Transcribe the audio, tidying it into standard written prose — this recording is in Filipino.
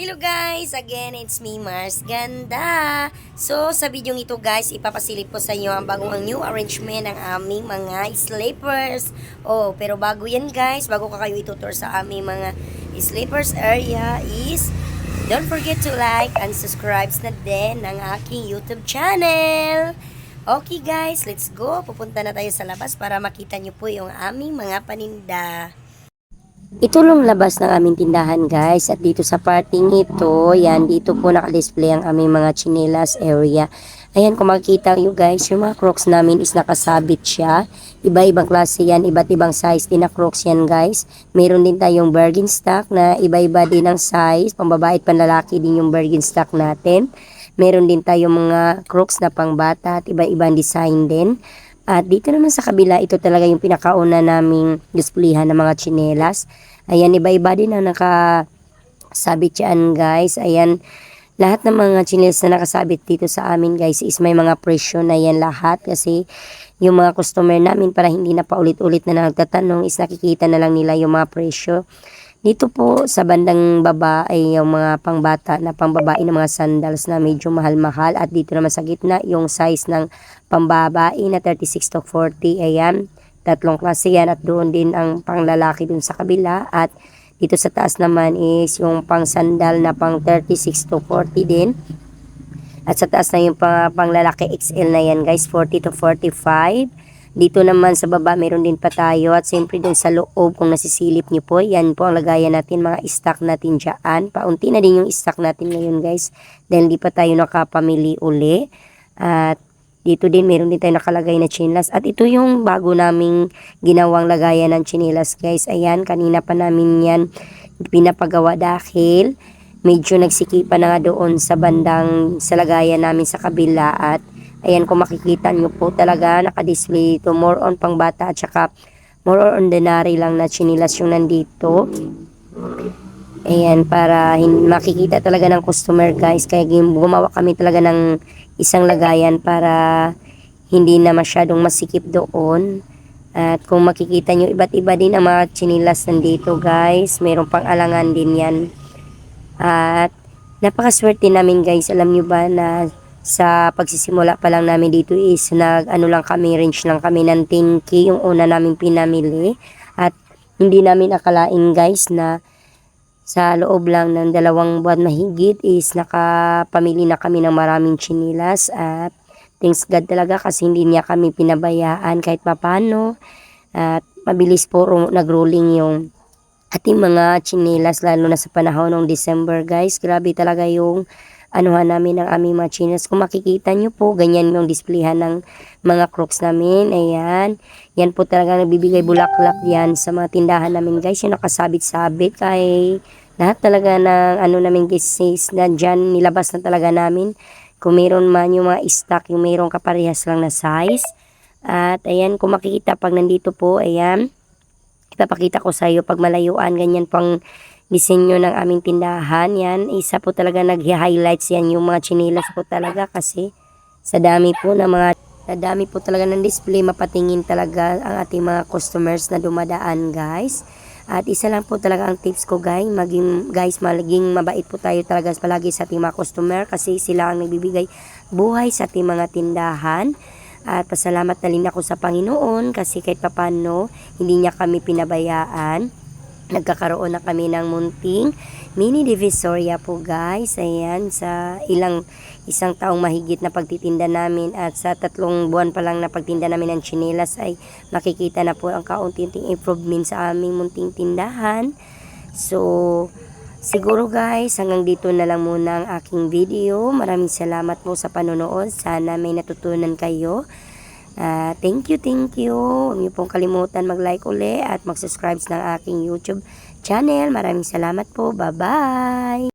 Hello guys! Again, it's me, Mars Ganda. So, sa video ito guys, ipapasilip ko sa inyo ang bagong new arrangement ng aming mga sleepers. Oh, pero bago yan guys, bago ka kayo itutur sa aming mga sleepers area is, don't forget to like and subscribe na din ng aking YouTube channel. Okay guys, let's go. Pupunta na tayo sa labas para makita nyo po yung aming mga paninda. Ito lang labas ng aming tindahan guys, at dito sa parting ito, yan, dito po naka-display ang aming mga chinelas area. Ayan, kung makikita nyo guys, yung mga crocs namin is nakasabit siya. Iba-ibang klase yan, iba't ibang size din na crocs yan guys. Meron din tayong Birkenstock na iba-iba din ang size, pambabae at panlalaki din yung Birkenstock natin. Meron din tayong mga crocs na pangbata at iba-ibang design din. At dito naman sa kabila, ito talaga yung pinakauna naming displayhan ng mga tsinelas. Ayan, iba-iba din ang nakasabit yan guys. Ayan, lahat ng mga tsinelas na nakasabit dito sa amin guys is may mga presyo na yan lahat. Kasi yung mga customer namin, para hindi na paulit-ulit na nagtatanong, is nakikita na lang nila yung mga presyo. Dito po sa bandang baba ay yung mga pangbata na pangbabae ng mga sandals na medyo mahal-mahal. At dito naman sa gitna yung size ng pambabae na 36 to 40. Ayan, tatlong klase yan. At doon din ang panglalaki dun sa kabila. At dito sa taas naman is yung pang sandal na pang 36 to 40 din. At sa taas na yung panglalaki XL na yan guys, 40 to 45. Dito naman sa baba meron din pa tayo, at siyempre dun sa loob kung nasisilip nyo po, yan po ang lagayan natin, mga stock natin dyan. Paunti na din yung stock natin ngayon guys, dahil di pa tayo nakapamili uli. At dito din meron din tayo nakalagay na chinelas, at ito yung bago naming ginawang lagayan ng chinelas guys. Ayan, kanina pa namin yan pinapagawa dahil medyo nagsikipan na nga doon sa bandang sa lagayan namin sa kabila. At ayan, kung makikita nyo po talaga naka-display ito, more on pang bata at saka more on ordinary lang na chinilas yung nandito. Ayan, para makikita talaga ng customer guys, kaya gumawa kami talaga ng isang lagayan para hindi na masyadong masikip doon. At kung makikita nyo, iba't iba din ang mga chinilas nandito guys, mayroon pang alangan din yan. At napakaswerte namin guys, alam nyo ba na sa pagsisimula pa lang namin dito is range lang kami ng 10K yung una namin pinamili. At hindi namin akalain guys na sa loob lang ng 2 buwan mahigit is nakapamili na kami ng maraming chinilas. At thanks God talaga kasi hindi niya kami pinabayaan kahit papano. At mabilis po nag-rolling yung ating mga chinilas, lalo na sa panahon ng December guys. Grabe talaga yung anuhan namin ng aming mga chinelas. Kung makikita nyo po, ganyan yung displayhan ng mga crocs namin. Ayan, yan po talaga nagbibigay bulaklak yan sa mga tindahan namin guys, yung nakasabit-sabit. Kay lahat talaga ng namin guys na dyan nilabas na talaga namin. Kung meron man yung mga stock, yung mayroong kaparehas lang na size. At ayan, kung makikita pag nandito po, ayan, ipapakita ko sa iyo pag malayuan, ganyan pang disenyo ng aming tindahan. Yan, isa po talaga nag-highlights yan yung mga chinelas po talaga, kasi sa dami po talaga ng display, mapatingin talaga ang ating mga customers na dumadaan guys. At isa lang po talaga ang tips ko guys, maging mabait po tayo talaga palagi sa ating mga customer, kasi sila ang nagbibigay buhay sa ating mga tindahan. At pasalamat na rin ako sa Panginoon kasi kahit papano hindi niya kami pinabayaan. Nagkakaroon na kami ng munting mini divisoria po guys. Ayan, sa isang taong mahigit na pagtitinda namin, at sa 3 buwan pa lang na pagtinda namin ng chinelas ay makikita na po ang kaunting improvement sa aming munting tindahan. So siguro guys, hanggang dito na lang muna ang aking video. Maraming salamat po sa panonood. Sana may natutunan kayo. Thank you. Huwag niyo pong kalimutan mag-like uli at mag-subscribe ng aking YouTube channel. Maraming salamat po. Bye-bye!